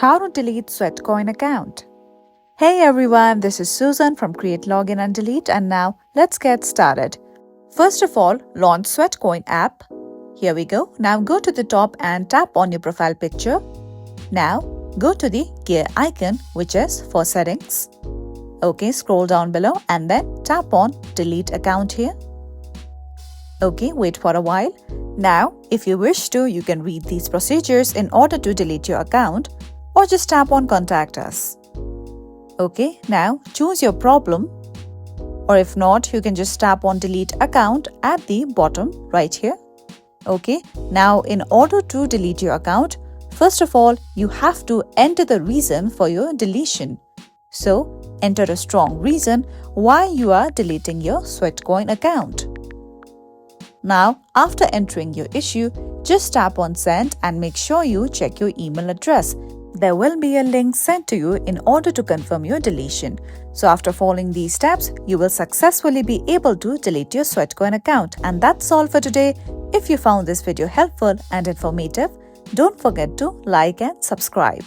How to delete Sweatcoin account. Hey everyone, this is Susan from Create Login and Delete, and now let's get started. First of all, launch Sweatcoin app. Here we go. Now go to the top and tap on your profile picture. Now go to the gear icon, which is for settings. Okay, scroll down below and then tap on delete account here. Okay, wait for a while. Now, if you wish to, you can read these procedures in order to delete your account, or just tap on contact us. Okay, now choose your problem, or if not, you can just tap on delete account at the bottom right here. Okay, now in order to delete your account, first of all, you have to enter the reason for your deletion. So, enter a strong reason why you are deleting your Sweatcoin account. Now, after entering your issue, just tap on send and make sure you check your email address. There will be a link sent to you in order to confirm your deletion. So after following these steps, you will successfully be able to delete your Sweatcoin account. And that's all for today. If you found this video helpful and informative, don't forget to like and subscribe.